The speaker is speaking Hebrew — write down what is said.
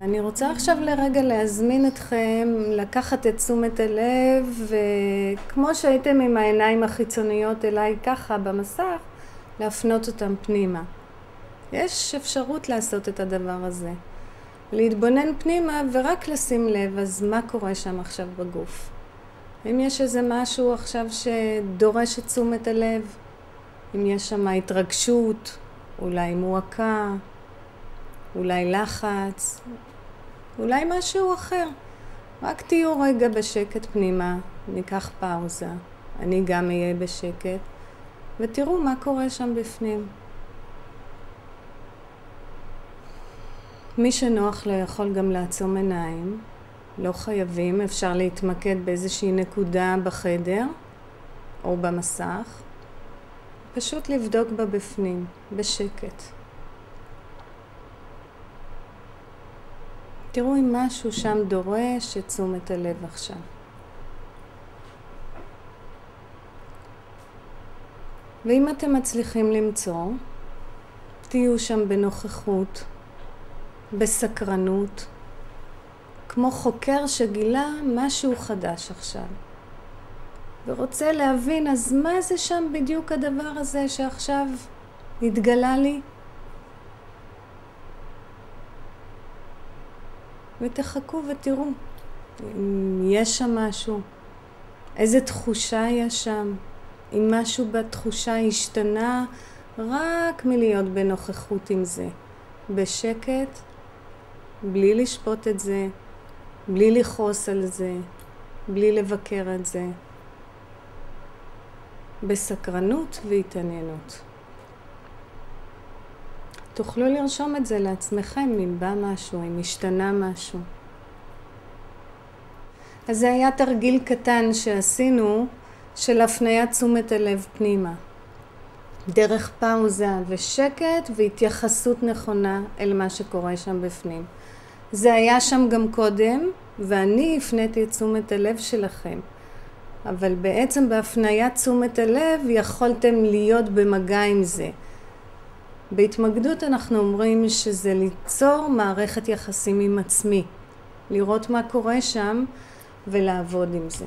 אני רוצה עכשיו לרגע להזמין אתכם לקחת את תשומת הלב, וכמו שהייתם עם העיניים החיצוניות אליי ככה במסך, להפנות אותם פנימה. יש אפשרות לעשות את הדבר הזה. להתבונן פנימה ורק לשים לב, אז מה קורה שם עכשיו בגוף? אם יש איזה משהו עכשיו שדורש את תשומת הלב, אם יש שם התרגשות, אולי מועקה, אולי לחץ, אולי משהו אחר. רק תהיו רגע בשקט פנימה, ניקח פאוזה, אני גם אהיה בשקט, ותראו מה קורה שם בפנים. מי שנוח לו יכול גם לעצום עיניים, לא חייבים, אפשר להתמקד באיזושהי נקודה בחדר או במסך, פשוט לבדוק בה בפנים, בשקט. תראו אם משהו שם דורש את תשומת הלב עכשיו. ואם אתם מצליחים למצוא, תהיו שם בנוכחות, בסקרנות, כמו חוקר שגילה משהו חדש עכשיו. ורוצה להבין, אז מה זה שם בדיוק הדבר הזה שעכשיו התגלה לי? ותחכו ותראו אם יש שם משהו, איזה תחושה יש שם, אם משהו בתחושה השתנה רק מלהיות בנוכחות עם זה, בשקט, בלי לשפוט את זה, בלי לכעוס על זה, בלי לבקר את זה, בסקרנות והתעניינות. תוכלו לרשום את זה לעצמכם אם בא משהו, אם השתנה משהו. אז זה היה תרגיל קטן שעשינו של הפניית תשומת הלב פנימה. דרך פאוזה ושקט והתייחסות נכונה אל מה שקורה שם בפנים. זה היה שם גם קודם, ואני הפניתי את תשומת הלב שלכם. אבל בעצם בהפניית תשומת הלב יכולתם להיות במגע עם זה. בהתמקדות אנחנו אומרים שזה ליצור מערכת יחסים עם עצמי, לראות מה קורה שם ולעבוד עם זה.